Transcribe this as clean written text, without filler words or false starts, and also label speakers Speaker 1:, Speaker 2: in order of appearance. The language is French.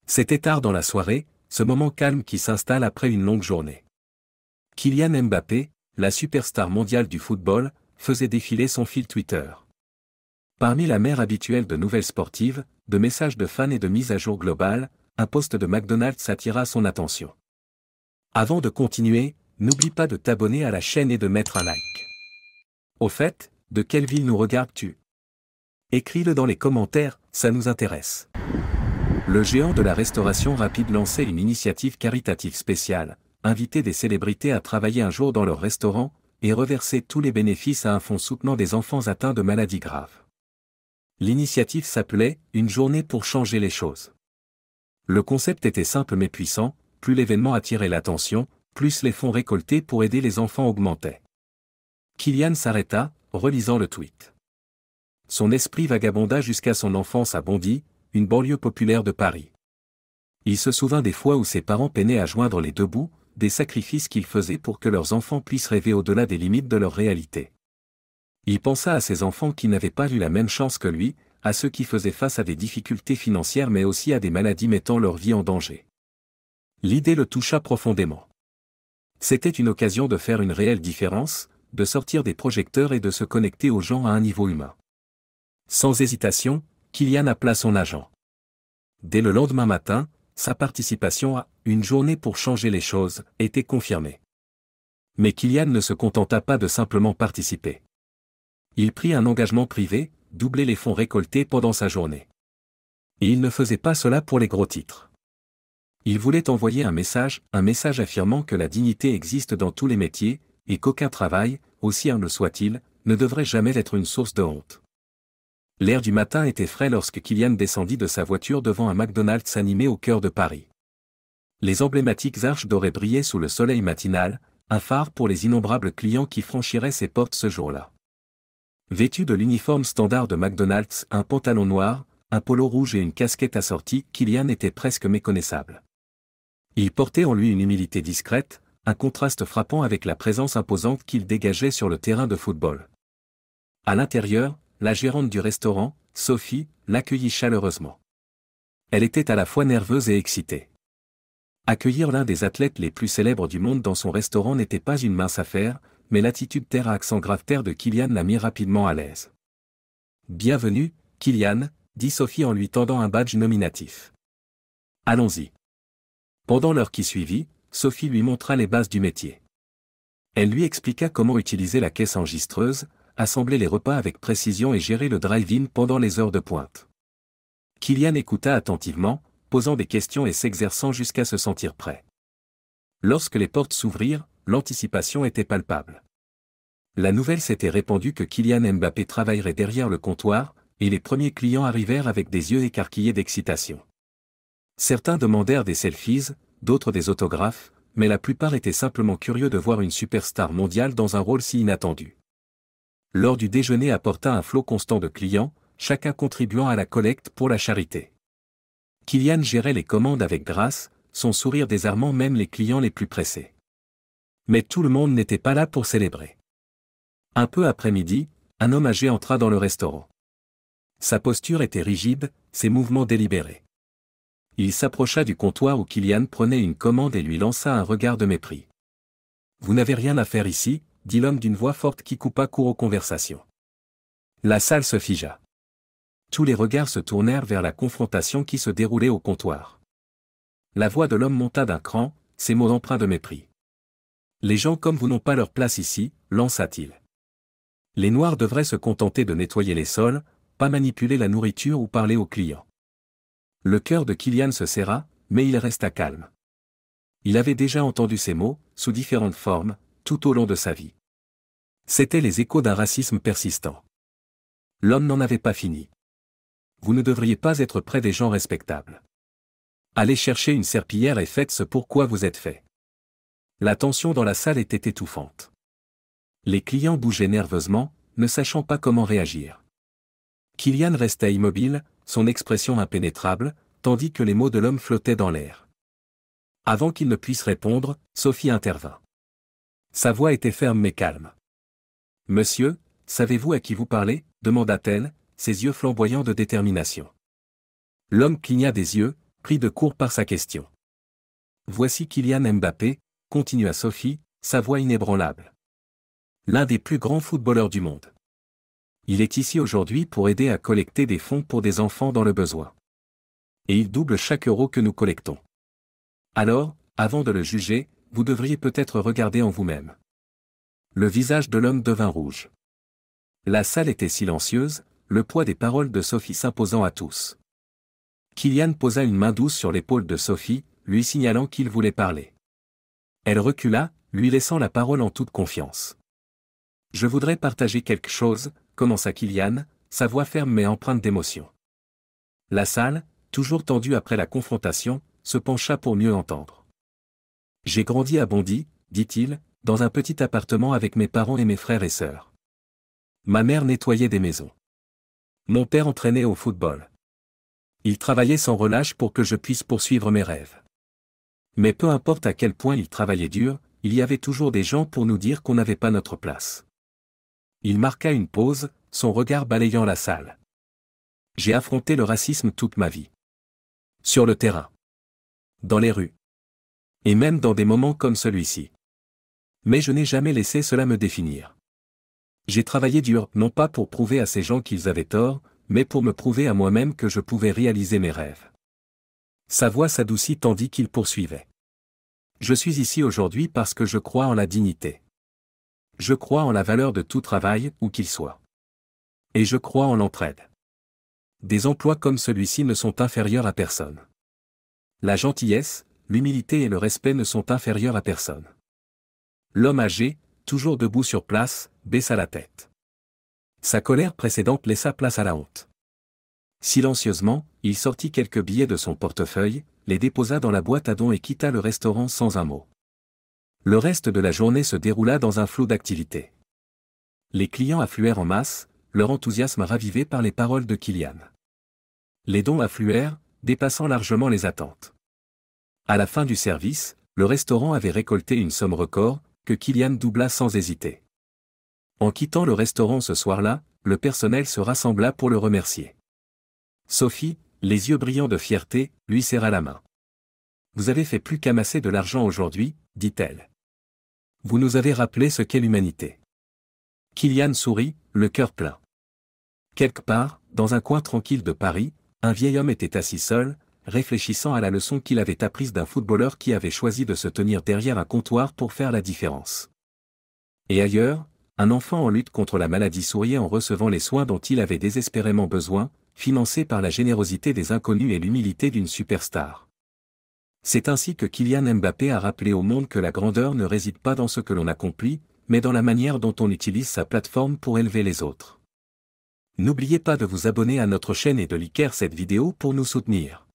Speaker 1: C'était tard dans la soirée, ce moment calme qui s'installe après une longue journée. Kylian Mbappé, la superstar mondiale du football, faisait défiler son fil Twitter. Parmi la mer habituelle de nouvelles sportives, de messages de fans et de mises à jour globales, un post de McDonald's attira son attention. Avant de continuer, n'oublie pas de t'abonner à la chaîne et de mettre un like. Au fait, de quelle ville nous regardes-tu? Écris-le dans les commentaires, ça nous intéresse. Le géant de la restauration rapide lançait une initiative caritative spéciale, inviter des célébrités à travailler un jour dans leur restaurant, et reverser tous les bénéfices à un fonds soutenant des enfants atteints de maladies graves. L'initiative s'appelait « Une journée pour changer les choses ». Le concept était simple mais puissant, plus l'événement attirait l'attention, plus les fonds récoltés pour aider les enfants augmentaient. Kylian s'arrêta, relisant le tweet. Son esprit vagabonda jusqu'à son enfance à Bondy, une banlieue populaire de Paris. Il se souvint des fois où ses parents peinaient à joindre les deux bouts, des sacrifices qu'ils faisaient pour que leurs enfants puissent rêver au-delà des limites de leur réalité. Il pensa à ces enfants qui n'avaient pas eu la même chance que lui, à ceux qui faisaient face à des difficultés financières mais aussi à des maladies mettant leur vie en danger. L'idée le toucha profondément. C'était une occasion de faire une réelle différence, de sortir des projecteurs et de se connecter aux gens à un niveau humain. Sans hésitation, Kylian appela son agent. Dès le lendemain matin, sa participation à « Une journée pour changer les choses » était confirmée. Mais Kylian ne se contenta pas de simplement participer. Il prit un engagement privé, doubler les fonds récoltés pendant sa journée. Et il ne faisait pas cela pour les gros titres. Il voulait envoyer un message affirmant que la dignité existe dans tous les métiers, et qu'aucun travail, aussi humble soit-il, ne devrait jamais être une source de honte. L'air du matin était frais lorsque Kylian descendit de sa voiture devant un McDonald's animé au cœur de Paris. Les emblématiques arches dorées brillaient sous le soleil matinal, un phare pour les innombrables clients qui franchiraient ses portes ce jour-là. Vêtu de l'uniforme standard de McDonald's, un pantalon noir, un polo rouge et une casquette assortie, Kylian était presque méconnaissable. Il portait en lui une humilité discrète, un contraste frappant avec la présence imposante qu'il dégageait sur le terrain de football. À l'intérieur, la gérante du restaurant, Sophie, l'accueillit chaleureusement. Elle était à la fois nerveuse et excitée. Accueillir l'un des athlètes les plus célèbres du monde dans son restaurant n'était pas une mince affaire, mais l'attitude terre à accent grave terre de Kylian la mit rapidement à l'aise. « Bienvenue, Kylian », dit Sophie en lui tendant un badge nominatif. « Allons-y ». Pendant l'heure qui suivit, Sophie lui montra les bases du métier. Elle lui expliqua comment utiliser la caisse enregistreuse, assembler les repas avec précision et gérer le drive-in pendant les heures de pointe. Kylian écouta attentivement, posant des questions et s'exerçant jusqu'à se sentir prêt. Lorsque les portes s'ouvrirent, l'anticipation était palpable. La nouvelle s'était répandue que Kylian Mbappé travaillerait derrière le comptoir, et les premiers clients arrivèrent avec des yeux écarquillés d'excitation. Certains demandèrent des selfies, d'autres des autographes, mais la plupart étaient simplement curieux de voir une superstar mondiale dans un rôle si inattendu. L'heure du déjeuner apporta un flot constant de clients, chacun contribuant à la collecte pour la charité. Kylian gérait les commandes avec grâce, son sourire désarmant même les clients les plus pressés. Mais tout le monde n'était pas là pour célébrer. Un peu après midi, un homme âgé entra dans le restaurant. Sa posture était rigide, ses mouvements délibérés. Il s'approcha du comptoir où Kylian prenait une commande et lui lança un regard de mépris. « Vous n'avez rien à faire ici », dit l'homme d'une voix forte qui coupa court aux conversations. La salle se figea. Tous les regards se tournèrent vers la confrontation qui se déroulait au comptoir. La voix de l'homme monta d'un cran, ses mots empreints de mépris. « Les gens comme vous n'ont pas leur place ici », lança-t-il. « Les Noirs devraient se contenter de nettoyer les sols, pas manipuler la nourriture ou parler aux clients. » Le cœur de Kylian se serra, mais il resta calme. Il avait déjà entendu ces mots, sous différentes formes, tout au long de sa vie. C'étaient les échos d'un racisme persistant. L'homme n'en avait pas fini. Vous ne devriez pas être près des gens respectables. Allez chercher une serpillière et faites ce pourquoi vous êtes fait. La tension dans la salle était étouffante. Les clients bougeaient nerveusement, ne sachant pas comment réagir. Kylian restait immobile, son expression impénétrable, tandis que les mots de l'homme flottaient dans l'air. Avant qu'il ne puisse répondre, Sophie intervint. Sa voix était ferme mais calme. « Monsieur, savez-vous à qui vous parlez ?» demanda-t-elle, ses yeux flamboyants de détermination. L'homme cligna des yeux, pris de court par sa question. Voici Kylian Mbappé, continua Sophie, sa voix inébranlable. L'un des plus grands footballeurs du monde. Il est ici aujourd'hui pour aider à collecter des fonds pour des enfants dans le besoin. Et il double chaque euro que nous collectons. Alors, avant de le juger, vous devriez peut-être regarder en vous-même. Le visage de l'homme devint rouge. La salle était silencieuse, le poids des paroles de Sophie s'imposant à tous. Kylian posa une main douce sur l'épaule de Sophie, lui signalant qu'il voulait parler. Elle recula, lui laissant la parole en toute confiance. « Je voudrais partager quelque chose », commença Kylian, sa voix ferme mais empreinte d'émotion. La salle, toujours tendue après la confrontation, se pencha pour mieux entendre. « J'ai grandi à Bondy, dit-il, dans un petit appartement avec mes parents et mes frères et sœurs. Ma mère nettoyait des maisons. Mon père entraînait au football. Il travaillait sans relâche pour que je puisse poursuivre mes rêves. Mais peu importe à quel point il travaillait dur, il y avait toujours des gens pour nous dire qu'on n'avait pas notre place. » Il marqua une pause, son regard balayant la salle. « J'ai affronté le racisme toute ma vie. Sur le terrain. Dans les rues. Et même dans des moments comme celui-ci. Mais je n'ai jamais laissé cela me définir. J'ai travaillé dur, non pas pour prouver à ces gens qu'ils avaient tort, mais pour me prouver à moi-même que je pouvais réaliser mes rêves. » Sa voix s'adoucit tandis qu'il poursuivait. « Je suis ici aujourd'hui parce que je crois en la dignité. Je crois en la valeur de tout travail, où qu'il soit. Et je crois en l'entraide. Des emplois comme celui-ci ne sont inférieurs à personne. La gentillesse, l'humilité et le respect ne sont inférieurs à personne. » L'homme âgé, toujours debout sur place, baissa la tête. Sa colère précédente laissa place à la honte. Silencieusement, il sortit quelques billets de son portefeuille, les déposa dans la boîte à dons et quitta le restaurant sans un mot. Le reste de la journée se déroula dans un flot d'activités. Les clients affluèrent en masse, leur enthousiasme ravivé par les paroles de Kylian. Les dons affluèrent, dépassant largement les attentes. À la fin du service, le restaurant avait récolté une somme record, que Kylian doubla sans hésiter. En quittant le restaurant ce soir-là, le personnel se rassembla pour le remercier. Sophie, les yeux brillants de fierté, lui serra la main. « Vous avez fait plus qu'amasser de l'argent aujourd'hui, » dit-elle. « Vous nous avez rappelé ce qu'est l'humanité. » Kylian sourit, le cœur plein. Quelque part, dans un coin tranquille de Paris, un vieil homme était assis seul, réfléchissant à la leçon qu'il avait apprise d'un footballeur qui avait choisi de se tenir derrière un comptoir pour faire la différence. Et ailleurs, un enfant en lutte contre la maladie souriait en recevant les soins dont il avait désespérément besoin, financés par la générosité des inconnus et l'humilité d'une superstar. C'est ainsi que Kylian Mbappé a rappelé au monde que la grandeur ne réside pas dans ce que l'on accomplit, mais dans la manière dont on utilise sa plateforme pour élever les autres. N'oubliez pas de vous abonner à notre chaîne et de liker cette vidéo pour nous soutenir.